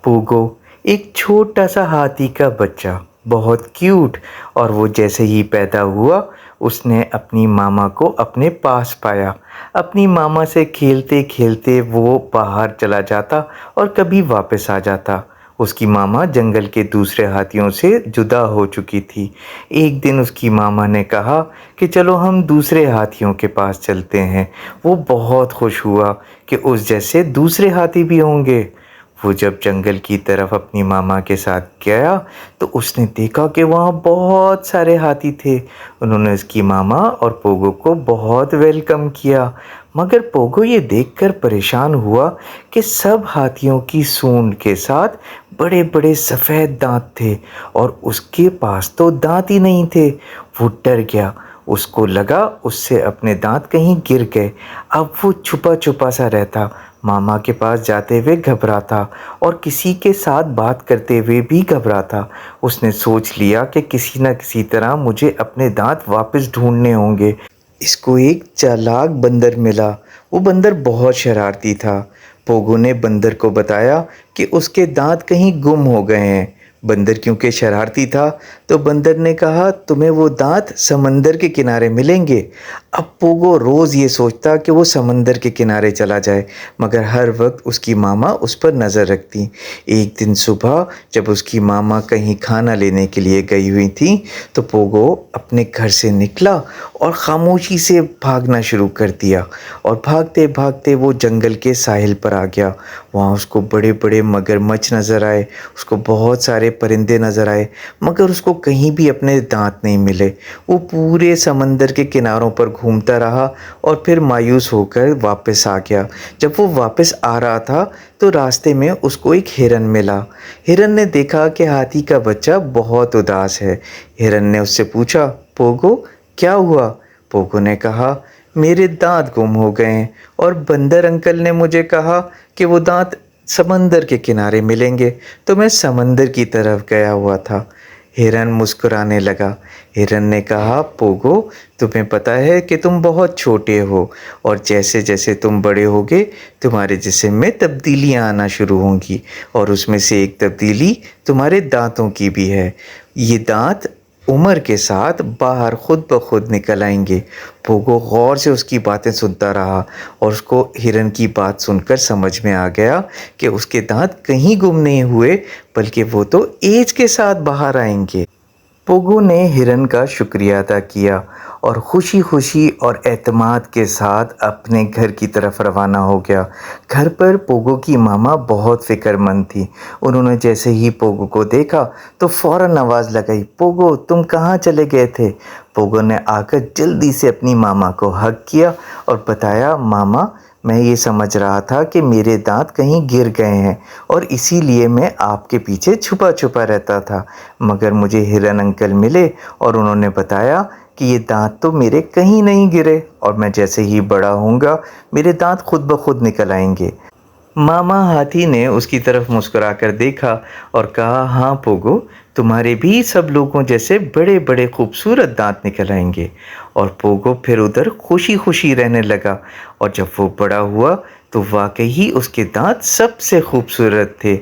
Pogo एक छोटा सा हाथी का बच्चा, बहुत क्यूट। और वो जैसे ही पैदा हुआ उसने अपनी मामा को अपने पास पाया। अपनी मामा से खेलते खेलते वो बाहर चला जाता और कभी वापस आ जाता। उसकी मामा जंगल के दूसरे हाथियों से जुदा हो चुकी थी। एक दिन उसकी मामा ने कहा कि चलो हम दूसरे हाथियों के पास चलते हैं। वो बहुत खुश हुआ कि उस जैसे दूसरे हाथी भी होंगे। वो जब जंगल की तरफ अपनी मामा के साथ गया तो उसने देखा कि वहाँ बहुत सारे हाथी थे। उन्होंने उसकी मामा और पोगो को बहुत वेलकम किया, मगर पोगो ये देखकर परेशान हुआ कि सब हाथियों की सूंड के साथ बड़े बड़े सफ़ेद दांत थे और उसके पास तो दांत ही नहीं थे। वो डर गया, उसको लगा उससे अपने दांत कहीं गिर गए। अब वो छुपा छुपा सा रहता, मामा के पास जाते हुए घबराता और किसी के साथ बात करते हुए भी घबराता। उसने सोच लिया कि किसी न किसी तरह मुझे अपने दांत वापस ढूंढने होंगे। इसको एक चालाक बंदर मिला। वो बंदर बहुत शरारती था। पोगो ने बंदर को बताया कि उसके दांत कहीं गुम हो गए हैं। बंदर क्योंकि शरारती था तो बंदर ने कहा तुम्हें वो दांत समंदर के किनारे मिलेंगे। अब पोगो रोज़ ये सोचता कि वो समंदर के किनारे चला जाए, मगर हर वक्त उसकी मामा उस पर नज़र रखती। एक दिन सुबह जब उसकी मामा कहीं खाना लेने के लिए गई हुई थी तो पोगो अपने घर से निकला और ख़ामोशी से भागना शुरू कर दिया। और भागते भागते वो जंगल के साहिल पर आ गया। वहाँ उसको बड़े बड़े मगरमच्छ नज़र आए, उसको बहुत सारे परिंदे नज़र आए, मगर उसको कहीं भी अपने दांत नहीं मिले। वो पूरे समंदर के किनारों पर घूमता रहा और फिर मायूस होकर वापस आ गया। जब वो वापस आ रहा था तो रास्ते में उसको एक हिरन मिला। हिरन ने देखा कि हाथी का बच्चा बहुत उदास है। हिरन ने उससे पूछा, पोगो क्या हुआ? पोगो ने कहा, मेरे दांत गुम हो गए हैं और बंदर अंकल ने मुझे कहा कि वो दांत समंदर के किनारे मिलेंगे, तो मैं समंदर की तरफ गया हुआ था। हिरन मुस्कुराने लगा। हिरन ने कहा, पोगो तुम्हें पता है कि तुम बहुत छोटे हो और जैसे जैसे तुम बड़े होगे तुम्हारे जिस्म में तब्दीलियां आना शुरू होंगी और उसमें से एक तब्दीली तुम्हारे दांतों की भी है। ये दांत उम्र के साथ बाहर खुद ब खुद निकल आएंगे। पोगो गौर से उसकी बातें सुनता रहा और उसको हिरन की बात सुनकर समझ में आ गया कि उसके दांत कहीं गुम नहीं हुए, बल्कि वो तो एज के साथ बाहर आएंगे। पोगो ने हिरन का शुक्रिया अदा किया और खुशी खुशी और एतमाद के साथ अपने घर की तरफ रवाना हो गया। घर पर पोगो की मामा बहुत फ़िक्रमंद थी। उन्होंने जैसे ही पोगो को देखा तो फ़ौरन आवाज़ लगाई, पोगो तुम कहाँ चले गए थे? पोगो ने आकर जल्दी से अपनी मामा को हग किया और बताया, मामा मैं ये समझ रहा था कि मेरे दांत कहीं गिर गए हैं और इसीलिए मैं आपके पीछे छुपा छुपा रहता था, मगर मुझे हिरन अंकल मिले और उन्होंने बताया कि ये दांत तो मेरे कहीं नहीं गिरे और मैं जैसे ही बड़ा होऊंगा मेरे दांत खुद ब खुद निकल आएंगे। मामा हाथी ने उसकी तरफ मुस्कुराकर देखा और कहा, हाँ पोगो तुम्हारे भी सब लोगों जैसे बड़े बड़े खूबसूरत दांत निकल आएंगे। और पोगो फिर उधर खुशी खुशी रहने लगा और जब वो बड़ा हुआ तो वाकई ही उसके दांत सबसे खूबसूरत थे।